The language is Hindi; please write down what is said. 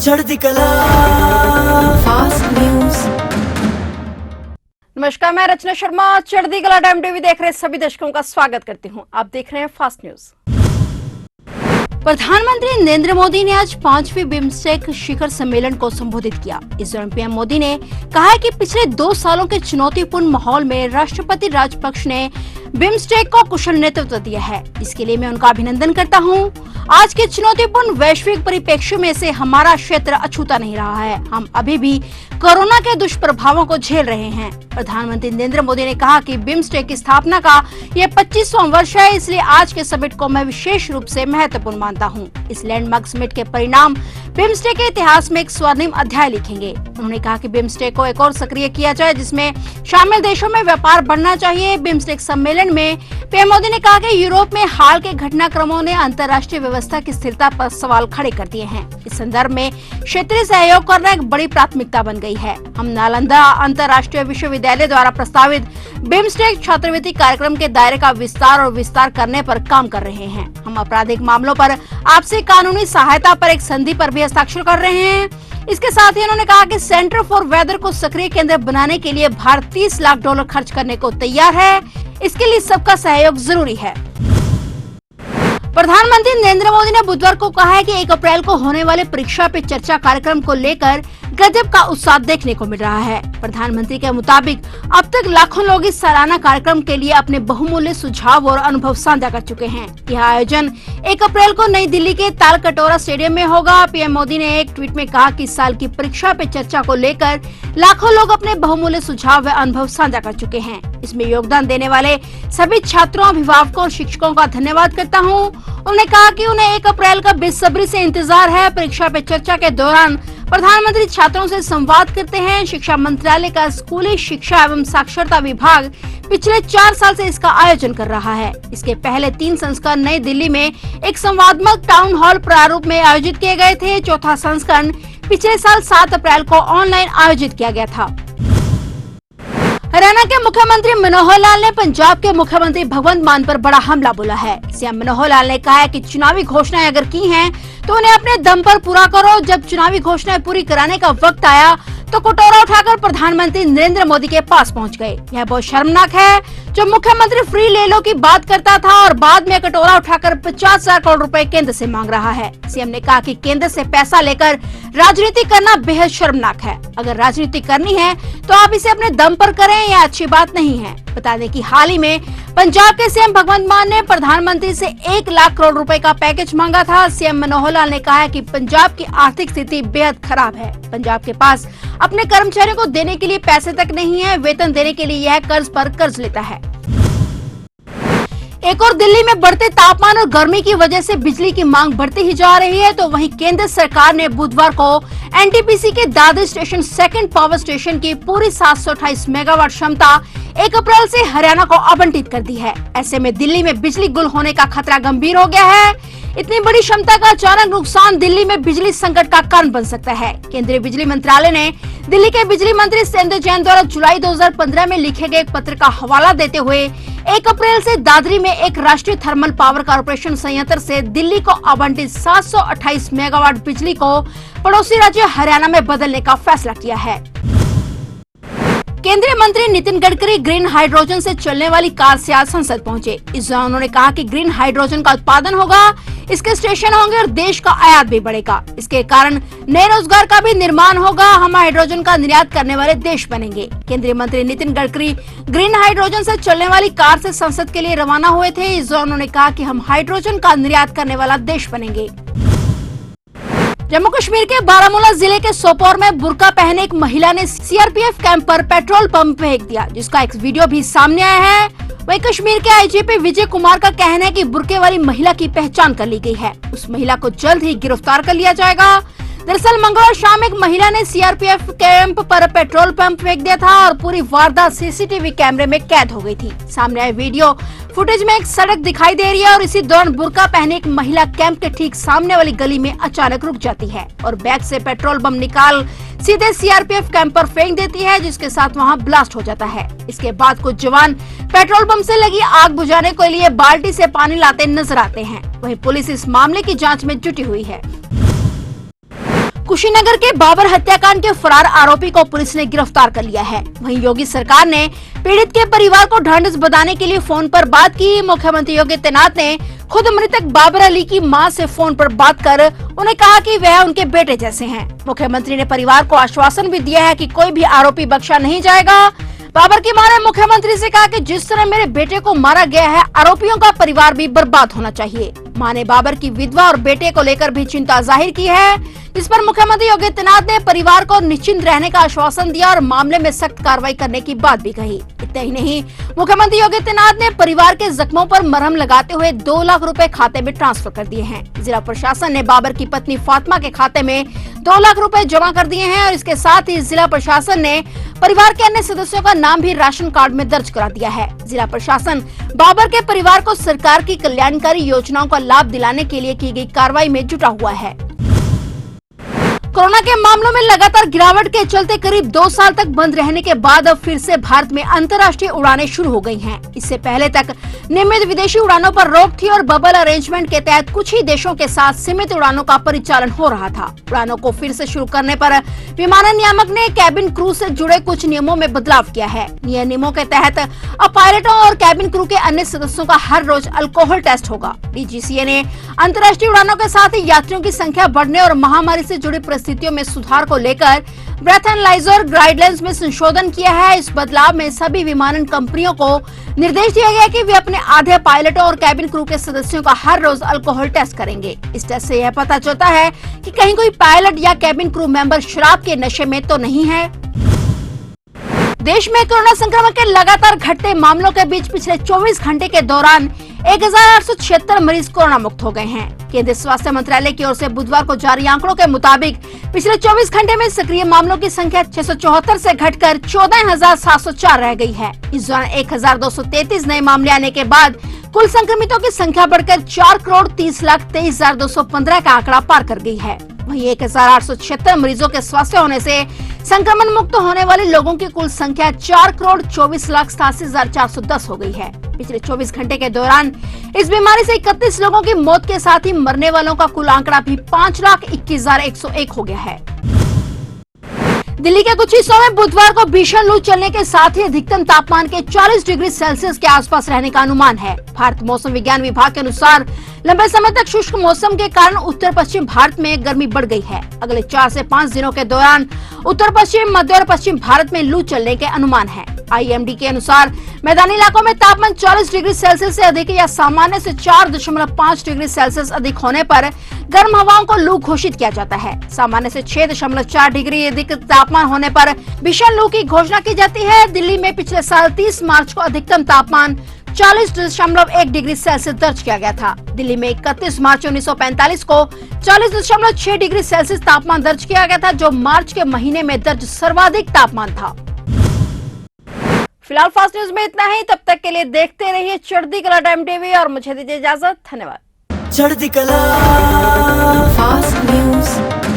चढ़ती कला फास्ट न्यूज। नमस्कार, मैं रचना शर्मा चढ़ती कला टाइम टीवी देख रहे सभी दर्शकों का स्वागत करती हूं। आप देख रहे हैं फास्ट न्यूज। प्रधानमंत्री नरेंद्र मोदी ने आज 5वें बिम्स्टेक शिखर सम्मेलन को संबोधित किया। इस दौरान पीएम मोदी ने कहा कि पिछले 2 सालों के चुनौतीपूर्ण माहौल में राष्ट्रपति राजपक्ष ने बिम्स्टेक को कुशल नेतृत्व दिया है। इसके लिए मैं उनका अभिनंदन करता हूं। आज के चुनौतीपूर्ण वैश्विक परिप्रेक्ष्य में से हमारा क्षेत्र अछूता नहीं रहा है। हम अभी भी कोरोना के दुष्प्रभावों को झेल रहे हैं। प्रधानमंत्री नरेंद्र मोदी ने कहा कि बिम्स्टेक की स्थापना का यह 25वां वर्ष है, इसलिए आज के समिट को मैं विशेष रूप से महत्वपूर्ण मानता हूं। इस लैंडमार्क समिट के परिणाम बिम्स्टेक के इतिहास में एक स्वर्णिम अध्याय लिखेंगे। उन्होंने कहा कि बिम्स्टेक को एक और सक्रिय किया जाए, जिसमें शामिल देशों में व्यापार बढ़ना चाहिए। बिम्स्टेक सम्मेलन में पीएम मोदी ने कहा कि यूरोप में हाल के घटनाक्रमों ने अंतर्राष्ट्रीय व्यवस्था की स्थिरता पर सवाल खड़े कर दिए हैं। इस संदर्भ में क्षेत्रीय सहयोग करना एक बड़ी प्राथमिकता बन गई है। हम नालंदा अंतर्राष्ट्रीय विश्वविद्यालय द्वारा प्रस्तावित बिम्स्टेक छात्रवृत्ति कार्यक्रम के दायरे का विस्तार करने पर काम कर रहे हैं। हम आपराधिक मामलों पर आपसी कानूनी सहायता पर एक संधि पर भी हस्ताक्षर कर रहे हैं। इसके साथ ही उन्होंने कहा कि सेंटर फॉर वेदर को सक्रिय केंद्र बनाने के लिए भारत $30 लाख खर्च करने को तैयार है। इसके लिए सबका सहयोग जरूरी है। प्रधानमंत्री नरेंद्र मोदी ने बुधवार को कहा है कि 1 अप्रैल को होने वाले परीक्षा पे चर्चा कार्यक्रम को लेकर गजब का उत्साह देखने को मिल रहा है। प्रधानमंत्री के मुताबिक अब तक लाखों लोग इस सालाना कार्यक्रम के लिए अपने बहुमूल्य सुझाव और अनुभव साझा कर चुके हैं। यह आयोजन 1 अप्रैल को नई दिल्ली के तालकटोरा स्टेडियम में होगा। पीएम मोदी ने एक ट्वीट में कहा कि इस साल की परीक्षा पे चर्चा को लेकर लाखों लोग अपने बहुमूल्य सुझाव व अनुभव साझा कर चुके हैं। इसमें योगदान देने वाले सभी छात्रों, अभिभावकों और शिक्षकों का धन्यवाद करता हूँ। उन्होंने कहा कि उन्हें 1 अप्रैल का बेसब्री से इंतजार है। परीक्षा पे चर्चा के दौरान प्रधानमंत्री छात्रों से संवाद करते हैं। शिक्षा मंत्रालय का स्कूली शिक्षा एवं साक्षरता विभाग पिछले 4 साल से इसका आयोजन कर रहा है। इसके पहले 3 संस्करण नई दिल्ली में एक संवादात्मक टाउन हॉल प्रारूप में आयोजित किए गए थे। चौथा संस्करण पिछले साल 7 अप्रैल को ऑनलाइन आयोजित किया गया था। हरियाणा के मुख्यमंत्री मनोहर लाल ने पंजाब के मुख्यमंत्री भगवंत मान पर बड़ा हमला बोला है। सीएम मनोहर लाल ने कहा है कि चुनावी घोषणाएं अगर की हैं तो उन्हें अपने दम पर पूरा करो। जब चुनावी घोषणाएं पूरी कराने का वक्त आया तो कटोरा उठाकर प्रधानमंत्री नरेंद्र मोदी के पास पहुंच गए। यह बहुत शर्मनाक है। जो मुख्यमंत्री फ्री ले लो की बात करता था और बाद में कटोरा उठाकर 50,000 करोड़ रुपए केंद्र से मांग रहा है। सीएम ने कहा कि केंद्र से पैसा लेकर राजनीति करना बेहद शर्मनाक है। अगर राजनीति करनी है तो आप इसे अपने दम पर करें, यह अच्छी बात नहीं है। बता दें कि हाल ही में पंजाब के सीएम भगवंत मान ने प्रधानमंत्री से 1 लाख करोड़ रुपए का पैकेज मांगा था। सीएम मनोहर लाल ने कहा है कि पंजाब की आर्थिक स्थिति बेहद खराब है। पंजाब के पास अपने कर्मचारियों को देने के लिए पैसे तक नहीं है। वेतन देने के लिए यह कर्ज पर कर्ज लेता है। एक और दिल्ली में बढ़ते तापमान और गर्मी की वजह से बिजली की मांग बढ़ती ही जा रही है, तो वहीं केंद्र सरकार ने बुधवार को एनटीपीसी के Dadar station 2nd power station की पूरी 728 मेगावाट क्षमता 1 अप्रैल से हरियाणा को आवंटित कर दी है। ऐसे में दिल्ली में बिजली गुल होने का खतरा गंभीर हो गया है। इतनी बड़ी क्षमता का अचानक नुकसान दिल्ली में बिजली संकट का कारण बन सकता है। केंद्रीय बिजली मंत्रालय ने दिल्ली के बिजली मंत्री सत्येंद्र जैन द्वारा जुलाई 2015 में लिखे गए एक पत्र का हवाला देते हुए 1 अप्रैल से दादरी में एक राष्ट्रीय थर्मल पावर कॉर्पोरेशन संयंत्र से दिल्ली को आवंटित 728 मेगावाट बिजली को पड़ोसी राज्य हरियाणा में बदलने का फैसला किया है। केंद्रीय मंत्री नितिन गडकरी ग्रीन हाइड्रोजन से चलने वाली कार से आज संसद पहुंचे। इस दौरान उन्होंने कहा कि ग्रीन हाइड्रोजन का उत्पादन होगा, इसके स्टेशन होंगे और देश का आयात भी बढ़ेगा। इसके कारण नए रोजगार का भी निर्माण होगा। हम हाइड्रोजन का निर्यात करने वाले देश बनेंगे। केंद्रीय मंत्री नितिन गडकरी ग्रीन हाइड्रोजन से चलने वाली कार से संसद के लिए रवाना हुए थे। इस दौरान उन्होंने कहा कि हम हाइड्रोजन का निर्यात करने वाला देश बनेंगे। जम्मू कश्मीर के बारामूला जिले के सोपोर में बुर्का पहने एक महिला ने सीआरपीएफ कैंप पर पेट्रोल पंप फेंक दिया, जिसका एक वीडियो भी सामने आया है। वहीं कश्मीर के आईजीपी विजय कुमार का कहना है कि बुर्के वाली महिला की पहचान कर ली गई है। उस महिला को जल्द ही गिरफ्तार कर लिया जाएगा। दरअसल मंगलवार शाम एक महिला ने सीआरपीएफ कैंप पर पेट्रोल पंप फेंक दिया था और पूरी वारदात सीसीटीवी कैमरे में कैद हो गई थी। सामने आए वीडियो फुटेज में एक सड़क दिखाई दे रही है और इसी दौरान बुर्का पहने एक महिला कैंप के ठीक सामने वाली गली में अचानक रुक जाती है और बैग से पेट्रोल बम निकाल सीधे सीआरपीएफ कैंप पर फेंक देती है, जिसके साथ वहां ब्लास्ट हो जाता है। इसके बाद कुछ जवान पेट्रोल बम से लगी आग बुझाने के लिए बाल्टी से पानी लाते नजर आते हैं। वहीं पुलिस इस मामले की जांच में जुटी हुई है। कुशीनगर के बाबर हत्याकांड के फरार आरोपी को पुलिस ने गिरफ्तार कर लिया है। वहीं योगी सरकार ने पीड़ित के परिवार को ढांढस बंधाने के लिए फोन पर बात की। मुख्यमंत्री योगी आदित्यनाथ ने खुद मृतक बाबर अली की मां से फोन पर बात कर उन्हें कहा कि वह उनके बेटे जैसे हैं। मुख्यमंत्री ने परिवार को आश्वासन भी दिया है कि कोई भी आरोपी बख्शा नहीं जाएगा। बाबर की मां ने मुख्यमंत्री से कहा कि जिस तरह मेरे बेटे को मारा गया है, आरोपियों का परिवार भी बर्बाद होना चाहिए। मां ने बाबर की विधवा और बेटे को लेकर भी चिंता जाहिर की है, जिस पर मुख्यमंत्री योगी आदित्यनाथ ने परिवार को निश्चिंत रहने का आश्वासन दिया और मामले में सख्त कार्रवाई करने की बात भी कही। इतना ही नहीं, मुख्यमंत्री योगी आदित्यनाथ ने परिवार के जख्मों पर मरहम लगाते हुए 2 लाख रुपए खाते में ट्रांसफर कर दिए हैं। जिला प्रशासन ने बाबर की पत्नी फातिमा के खाते में 2 लाख रुपए जमा कर दिए हैं और इसके साथ ही जिला प्रशासन ने परिवार के अन्य सदस्यों का नाम भी राशन कार्ड में दर्ज करा दिया है। जिला प्रशासन बाबर के परिवार को सरकार की कल्याणकारी योजनाओं का लाभ दिलाने के लिए की गई कार्रवाई में जुटा हुआ है। कोरोना के मामलों में लगातार गिरावट के चलते करीब 2 साल तक बंद रहने के बाद अब फिर से भारत में अंतर्राष्ट्रीय उड़ानें शुरू हो गई हैं। इससे पहले तक नियमित विदेशी उड़ानों पर रोक थी और बबल अरेंजमेंट के तहत कुछ ही देशों के साथ सीमित उड़ानों का परिचालन हो रहा था। उड़ानों को फिर से शुरू करने पर विमानन नियामक ने कैबिन क्रू से जुड़े कुछ नियमों में बदलाव किया है। यह नियमों के तहत अब पायलटों और कैबिन क्रू के अन्य सदस्यों का हर रोज अल्कोहल टेस्ट होगा। डीजीसीए ने अंतर्राष्ट्रीय उड़ानों के साथ ही यात्रियों की संख्या बढ़ने और महामारी से जुड़ी परिस्थितियों में सुधार को लेकर ब्रेथ एनालाइजर गाइडलाइंस में संशोधन किया है। इस बदलाव में सभी विमानन कंपनियों को निर्देश दिया गया कि वे अपने आधे पायलटों और कैबिन क्रू के सदस्यों का हर रोज अल्कोहल टेस्ट करेंगे। इस टेस्ट से यह पता चलता है कि कहीं कोई पायलट या कैबिन क्रू मेंबर शराब के नशे में तो नहीं है। देश में कोरोना संक्रमण के लगातार घटते मामलों के बीच पिछले 24 घंटे के दौरान 1876 मरीज कोरोना मुक्त हो गए हैं। केंद्रीय स्वास्थ्य मंत्रालय की ओर से बुधवार को जारी आंकड़ों के मुताबिक पिछले 24 घंटे में सक्रिय मामलों की संख्या 674 से घटकर 14,704 रह गई है। इस दौरान 1,233 नए मामले आने के बाद कुल संक्रमितों की संख्या बढ़कर 4,30,23,215 का आंकड़ा पार कर गई है। वहीं 1,876 मरीजों के स्वस्थ होने से संक्रमण मुक्त होने वाले लोगों की कुल संख्या 4,24,87,410 हो गई है। पिछले 24 घंटे के दौरान इस बीमारी से 31 लोगों की मौत के साथ ही मरने वालों का कुल आंकड़ा भी 5,21,101 हो गया है। दिल्ली के कुछ हिस्सों में बुधवार को भीषण लू चलने के साथ ही अधिकतम तापमान के 40 डिग्री सेल्सियस के आसपास रहने का अनुमान है। भारत मौसम विज्ञान विभाग के अनुसार लंबे समय तक शुष्क मौसम के कारण उत्तर पश्चिम भारत में गर्मी बढ़ गई है। अगले 4 से 5 दिनों के दौरान उत्तर पश्चिम, मध्य और पश्चिम भारत में लू चलने के अनुमान है। IMD के अनुसार मैदानी इलाकों में तापमान 40 डिग्री सेल्सियस से अधिक या सामान्य से 4.5 डिग्री सेल्सियस अधिक होने पर गर्म हवाओं को लू घोषित किया जाता है। सामान्य से 6.4 डिग्री अधिक तापमान होने पर भीषण लू की घोषणा की जाती है। दिल्ली में पिछले साल 30 मार्च को अधिकतम तापमान 40.1 डिग्री सेल्सियस दर्ज किया गया था। दिल्ली में 31 मार्च 1945 को 40.6 डिग्री सेल्सियस तापमान दर्ज किया गया था, जो मार्च के महीने में दर्ज सर्वाधिक तापमान था। फिलहाल फास्ट न्यूज में इतना ही। तब तक के लिए देखते रहिए चढ़ती कला टाइम टीवी और मुझे दीजिए इजाजत। धन्यवाद। चढ़ती कला फास्ट न्यूज।